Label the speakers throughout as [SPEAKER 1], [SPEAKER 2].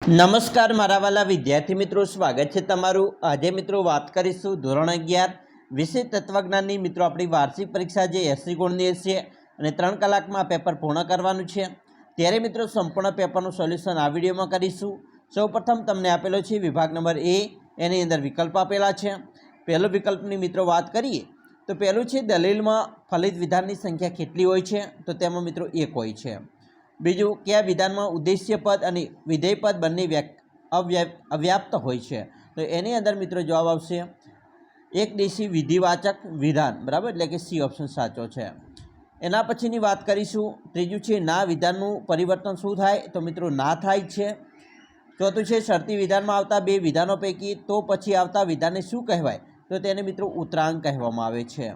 [SPEAKER 1] નમસ્કાર મારા વાલા વિદ્યાર્થી મિત્રો, સ્વાગત છે તમારું। આજે મિત્રો વાત કરીશું ધોરણ 11 વિષય તત્વજ્ઞાનની મિત્રો આપણી વાર્ષિક પરીક્ષા જે 80 ગુણની છે અને 3 કલાકમાં પેપર પૂર્ણ કરવાનું છે। ત્યારે મિત્રો સંપૂર્ણ પેપરનું સોલ્યુશન આ વિડીયોમાં કરીશું। સૌપ્રથમ તમને આપેલો છે વિભાગ નંબર એ, એની અંદર વિકલ્પ આપેલા છે। પહેલો વિકલ્પની મિત્રો વાત કરીએ તો પહેલું છે દલીલમાં ફલિત વિધાનની સંખ્યા કેટલી હોય છે, તો તેમાં મિત્રો 1 હોય છે। બીજું કે આ વિધાનમાં ઉદ્દેશ્ય પદ અને વિધેય પદ બંને અવ્યાપ્ત હોય છે, તો એની અંદર મિત્રો જવાબ આવશે એક દેશી વિધિવાચક વિધાન, બરાબર, એટલે કે સી ઓપ્શન સાચો છે। એના પછીની વાત કરીશું। ત્રીજું છે ના વિધાનનું પરિવર્તન શું થાય, તો મિત્રો ના થાય છે। ચોથું છે શરતી વિધાનમાં આવતા બે વિધાનો પૈકી તો પછી આવતા વિધાનને શું કહેવાય, તો તેને મિત્રો ઉતરાંક કહેવામાં આવે છે।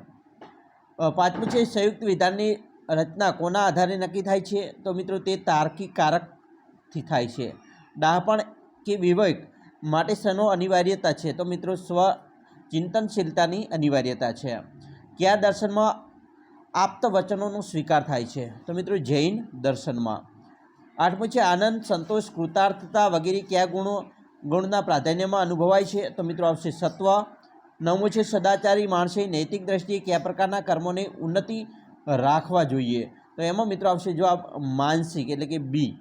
[SPEAKER 1] પાંચમું છે સંયુક્ત વિધાનની રચના કોના આધારે નક્કી થાય છે, તો મિત્રો તે તાર્કિક કારકથી થાય છે। ડાહાપણ કે વિવેક માટે શેનો અનિવાર્યતા છે, તો મિત્રો સ્વ ચિંતનશીલતાની અનિવાર્યતા છે। કયા દર્શનમાં આપ્ત વચનોનો સ્વીકાર થાય છે, તો મિત્રો જૈન દર્શનમાં। આઠમું છે આનંદ, સંતોષ, કૃતાર્થતા વગેરે કયા ગુણના પ્રાધાન્યમાં અનુભવાય છે, તો મિત્રો આવશે સત્વ। નવમું છે સદાચારી માણસે નૈતિક દ્રષ્ટિએ કયા પ્રકારના કર્મોને ઉન્નતિ રાખવા જોઈએ, તો એમાં મિત્રો આવશે જવાબ માનસિક, એટલે કે બી।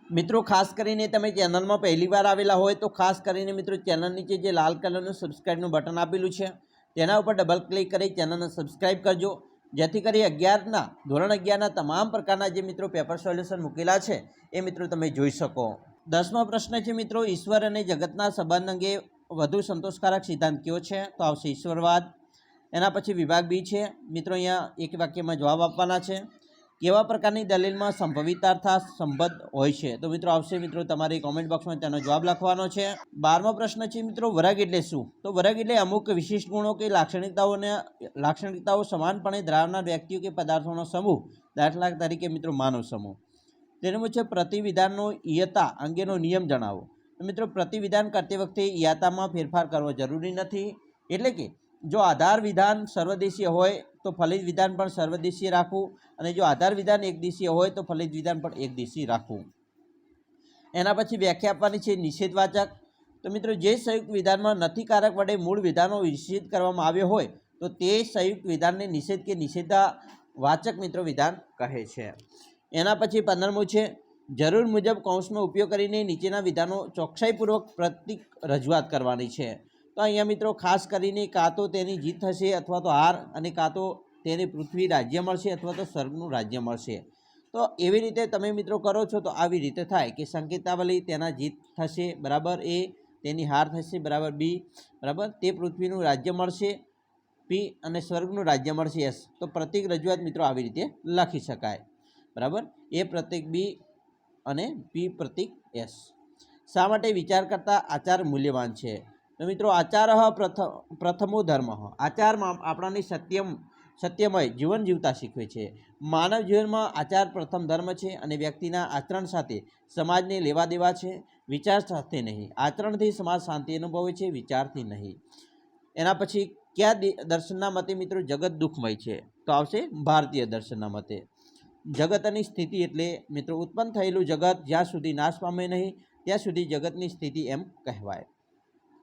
[SPEAKER 1] મિત્રો ખાસ કરીને તમે ચેનલમાં પહેલી વાર આવેલા હોય તો ખાસ કરીને મિત્રો ચેનલ નીચે જે લાલ કલરનું સબસ્ક્રાઈબનું બટન આપેલું છે તેના ઉપર ડબલ ક્લિક કરી ચેનલને સબસ્ક્રાઈબ કરજો, જેથી કરી ધોરણ 11ના તમામ પ્રકારના જે મિત્રો પેપર સોલ્યુશન મૂકેલા છે એ મિત્રો તમે જોઈ શકો। 10મો પ્રશ્ન છે મિત્રો ઈશ્વર અને જગતના સંબંધ અંગે વધુ સંતોષકારક સિદ્ધાંત કયો છે, તો આવશે ઈશ્વરવાદ। એના પછી વિભાગ બી છે મિત્રો, અહીંયા એક વાક્યમાં જવાબ આપવાના છે। કેવા પ્રકારની દલીલમાં સંભવિતાર્થા સંબંધ હોય છે, તો મિત્રો આવશે મિત્રો તમારી કોમેન્ટ બોક્સમાં તેનો જવાબ લખવાનો છે। 12મો પ્રશ્ન છે મિત્રો વર્ગ એટલે શું, તો વર્ગ એટલે અમુક વિશિષ્ટ ગુણો કે લાક્ષણિકતાઓ સમાનપણે ધરાવનાર વ્યક્તિઓ કે પદાર્થોનો સમૂહ, દાખલા તરીકે મિત્રો માનવ સમૂહ। તેનું છે પ્રતિવિધાનનો ઇયતા અંગેનો નિયમ જણાવો, તો મિત્રો પ્રતિવિધાન કરતી વખતે ઇયતામાં ફેરફાર કરવો જરૂરી નથી, એટલે કે જો આધાર વિધાન સર્વદેશીય હોય તો ફલિત વિધાન પણ સર્વદેશીય રાખવું, અને જો આધાર વિધાન એકદેશીય હોય તો ફલિત વિધાન પણ એકદેશીય રાખવું। એના પછી વ્યાખ્યા આપવાની છે નિષેધવાચક, તો મિત્રો જે સંયુક્ત વિધાનમાં નથીકારક વડે મૂળ વિધાનો નિષેધ કરવામાં આવ્યો હોય તો તે સંયુક્ત વિધાનને નિષેધ કે નિષેધવાચક મિત્રો વિધાન કહે છે। એના પછી 15મું છે જરૂર મુજબ કૌંસનો ઉપયોગ કરીને નીચેના વિધાનો ચોકસાઈપૂર્વક પ્રતીક રજૂઆત કરવાની છે, તો અહીંયા મિત્રો ખાસ કરીને કાં તો તેની જીત થશે અથવા તો હાર, અને કાં તો તેને પૃથ્વી રાજ્ય મળશે અથવા તો સ્વર્ગનું રાજ્ય મળશે। તો એવી રીતે તમે મિત્રો કરો છો તો આવી રીતે થાય કે સંકેતાવલી તેના જીત થશે, બરાબર, એ તેની હાર થશે, બરાબર, બી, બરાબર, તે પૃથ્વીનું રાજ્ય મળશે, પી, અને સ્વર્ગનું રાજ્ય મળશે, એસ। તો પ્રતીક રજૂઆત મિત્રો આવી રીતે લખી શકાય, બરાબર, એ પ્રતીક બી અને પી પ્રતીક એસ। શા માટે વિચાર કરતા આચાર મૂલ્યવાન છે, તો મિત્રો આચાર પ્રથમો ધર્મ, આચારમાં આપણને સત્યમય જીવન જીવતા શીખવે છે। માનવ જીવનમાં આચાર પ્રથમ ધર્મ છે અને વ્યક્તિના આચરણ સાથે સમાજને લેવા દેવા છે, વિચાર સાથે નહીં। આચરણથી સમાજ શાંતિ અનુભવે છે, વિચારથી નહીં। એના પછી કયા દર્શનના મતે મિત્રો જગત દુઃખમય છે, તો આવશે ભારતીય દર્શનના મતે। જગતની સ્થિતિ એટલે મિત્રો ઉત્પન્ન થયેલું જગત જ્યાં સુધી નાશ પામે નહીં ત્યાં સુધી જગતની સ્થિતિ એમ કહેવાય।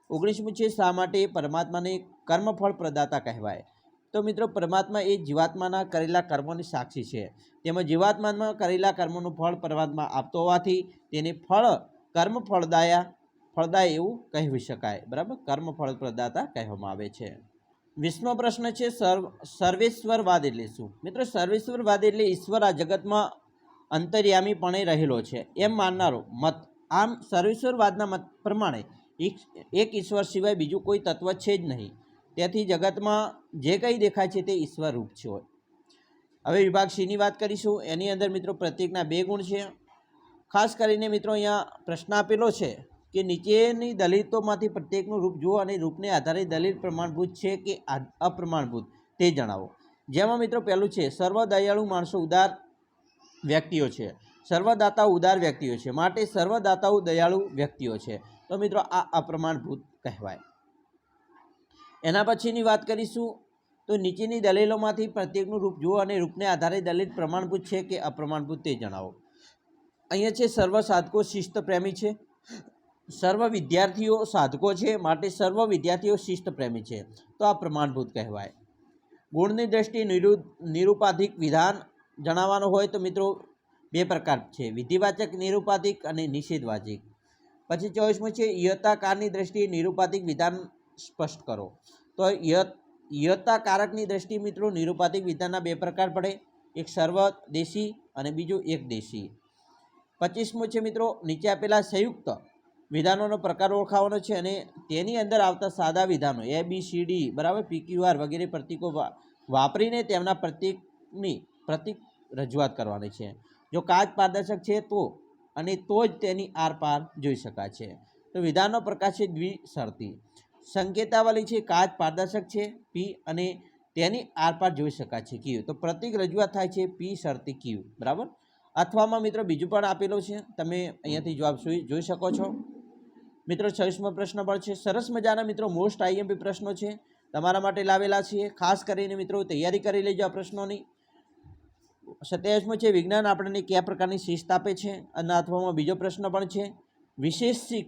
[SPEAKER 1] 19મું છે શા માટે પરમાત્માને કર્મફળ પ્રદાતા કહેવાય, તો મિત્રો પરમાત્મા એ જીવાત્માના કરેલા કર્મોની સાક્ષી છે, તેમાં જીવાત્મામાં કરેલા કર્મોનું ફળ પરમાત્મા આપતો હોવાથી તેને ફળદાય એવું કહેવી શકાય, બરાબર, કર્મફળ પ્રદાતા કહેવામાં આવે છે। 20મો પ્રશ્ન છે સર્વેશ્વરવાદ એટલે શું, મિત્રો સર્વેશ્વરવાદ એટલે ઈશ્વર આ જગતમાં અંતર્યામીપણે રહેલો છે એમ માનનારો મત। આમ સર્વેશ્વરવાદના મત પ્રમાણે એક ઈશ્વર સિવાય બીજું કોઈ તત્વ છે જ નહીં, તેથી જગતમાં જે કંઈ દેખાય છે તે ઈશ્વર રૂપ છે। હવે વિભાગ સીની વાત કરીશું। એની અંદર મિત્રો પ્રત્યેકના 2 ગુણ છે। ખાસ કરીને મિત્રો અહીંયા પ્રશ્ન આપેલો છે કે નીચેની દલિતોમાંથી પ્રત્યેકનું રૂપ જુઓ અને રૂપને આધારે દલીલ પ્રમાણભૂત છે કે અપ્રમાણભૂત તે જણાવો। જેમાં મિત્રો પહેલું છે સર્વદયાળુ માણસો ઉદાર વ્યક્તિઓ છે, સર્વદાતાઓ ઉદાર વ્યક્તિઓ છે, માટે સર્વદાતાઓ દયાળુ વ્યક્તિઓ છે, તો મિત્રો આ અપ્રમાણભૂત કહેવાય। એના પછીની વાત કરીશું તો નીચેની દલીલોમાંથી પ્રત્યેકનું રૂપ જુઓ અને રૂપને આધારે દલીલ પ્રમાણભૂત છે કે અપ્રમાણભૂત તે જણાવો। અહીંયા છે સર્વ સાધકો શિસ્ત પ્રેમી છે, સર્વ વિદ્યાર્થીઓ સાધકો છે, માટે સર્વ વિદ્યાર્થીઓ શિસ્ત પ્રેમી છે, તો આ પ્રમાણભૂત કહેવાય. ગુણની દ્રષ્ટિએ નિરૂપાધિક વિધાન જણાવવાનું હોય તો મિત્રો બે પ્રકાર છે, વિધિવાચક નિરૂપાધિક અને નિષેધવાચક. પછી 24મું છે યથાકારની દ્રષ્ટિએ નિરૂપાધિક વિધાન સ્પષ્ટ કરો. તો યથાકારકની દ્રષ્ટિએ મિત્રો નિરૂપાધિક વિધાનના બે પ્રકાર પડે, એક સર્વદેશી અને બીજું એકદેશી. 25મું છે મિત્રો નીચે આપેલા સંયુક્ત વિધાનોનો પ્રકાર ઓળખાવાનો છે અને તેની અંદર આવતા સાદા વિધાનો ABCD બરાબર PQR વગેરે પ્રતીકો વાપરીને તેમના પ્રતીક રજૂઆત કરવાની છે. જો કાચ પારદર્શક છે તો જ તેની આરપાર જોઈ શકાય છે. તો વિધાનનો પ્રકાર છે દ્વિશરતી. સંકેતાવલી છે કાચ પારદર્શક છે P અને તેની આરપાર જોઈ શકાય છે Q. તો પ્રતીક રજૂઆત થાય છે P શરતી Q બરાબર. અથવામાં મિત્રો બીજું પણ આપેલું છે, તમે અહીંયાથી જવાબ જોઈ શકો છો. મિત્રો 26મો પ્રશ્ન પણ છે, સરસ મજાના મિત્રો મોસ્ટ IMP પ્રશ્નો છે તમારા માટે લાવેલા છીએ, ખાસ કરીને મિત્રો તૈયારી કરી લેજો આ પ્રશ્નોની. 27મો છે વિજ્ઞાન આપણને કયા પ્રકારની શિસ્ત આપે છે, અને અથવામાં બીજો પ્રશ્ન પણ છે, વિશેષિક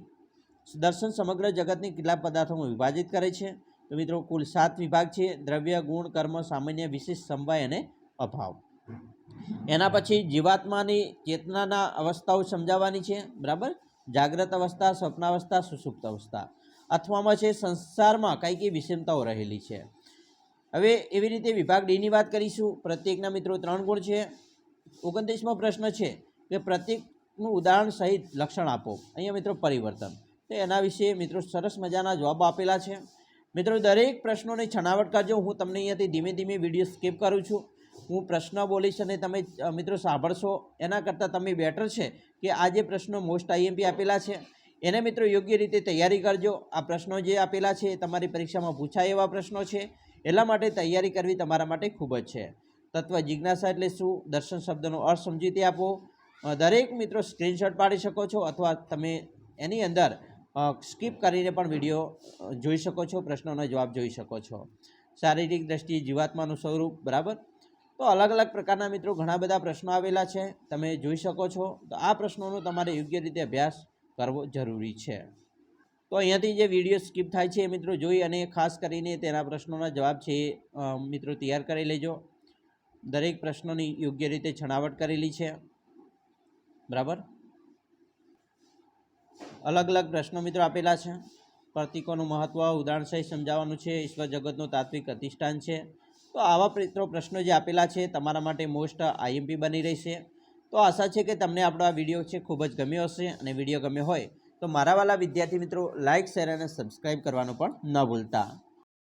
[SPEAKER 1] દર્શન સમગ્ર જગતની કેટલા પદાર્થોમાં વિભાજિત કરે છે. તો મિત્રો કુલ 7 વિભાગ છે, દ્રવ્ય, ગુણ, કર્મ, સામાન્ય, વિશેષ, સમવાય અને અભાવ. એના પછી જીવાત્માની ચેતનાના અવસ્થાઓ સમજાવવાની છે બરાબર, જાગ્રત અવસ્થા, સ્વપ્નાવસ્થા, સુષુપ્ત અવસ્થા. અથવામાં છે સંસારમાં કઈ કઈ વિષમતાઓ રહેલી છે. હવે એવી રીતે વિભાગ ડીની વાત કરીશું. પ્રત્યેકના મિત્રો 3 ગુણ છે. 29મો પ્રશ્ન છે કે પ્રત્યેકનું ઉદાહરણ સહિત લક્ષણ આપો. અહીંયા મિત્રો પરિવર્તન, તો એના વિશે મિત્રો સરસ મજાના જવાબ આપેલા છે. મિત્રો દરેક પ્રશ્નોની છણાવટ કરજો. હું તમને અહીંયાથી ધીમે ધીમે વિડીયો સ્કીપ કરું છું. હું પ્રશ્ન બોલીશ અને તમે મિત્રો સાંભળશો. એના કરતાં તમે બેટર છે કે આ જે પ્રશ્નો મોસ્ટ IMP આપેલા છે એને મિત્રો યોગ્ય રીતે તૈયારી કરજો. આ પ્રશ્નો જે આપેલા છે એ તમારી પરીક્ષામાં પૂછાય એવા પ્રશ્નો છે, એટલા માટે તૈયારી કરવી તમારા માટે ખૂબ જ છે. તત્વ જિજ્ઞાસા એટલે શું, દર્શન શબ્દનો અર્થ સમજીતી આપો. દરેક મિત્રો સ્ક્રીનશોટ પાડી શકો છો અથવા તમે એની અંદર સ્કીપ કરીને પણ વિડીયો જોઈ શકો છો, પ્રશ્નોના જવાબ જોઈ શકો છો. શારીરિક દ્રષ્ટિએ જીવાત્માનું સ્વરૂપ બરાબર. તો અલગ અલગ પ્રકારના મિત્રો ઘણા બધા પ્રશ્નો આવેલા છે, તમે જોઈ શકો છો. તો આ પ્રશ્નોનો તમારે યોગ્ય રીતે અભ્યાસ કરવો જરૂરી છે. તો અહીંયાથી જે વિડીયો સ્કીપ થાય છે એ મિત્રો જોઈ અને ખાસ કરીને તેના પ્રશ્નોના જવાબ છે મિત્રો તૈયાર કરી લેજો. દરેક પ્રશ્નોની યોગ્ય રીતે છણાવટ કરેલી છે બરાબર. અલગ અલગ પ્રશ્નો મિત્રો આપેલા છે. પ્રતીકોનું મહત્વ ઉદાહરણ સહિત સમજાવવાનું છે. ઈશ્વર જગતનું તાત્વિક અધિષ્ઠાન છે. તો આવા મિત્રો પ્રશ્નો જે આપેલા છે તમારા માટે મોસ્ટ IMP બની રહેશે. તો આશા છે કે તમને આપણો આ વિડીયો છે ખૂબ જ ગમ્યો હશે, અને વિડીયો ગમ્યો હોય તો મારા વાલા વિદ્યાર્થી મિત્રો લાઇક, શેર અને સબસ્ક્રાઈબ કરવાનું પણ ન ભૂલતા.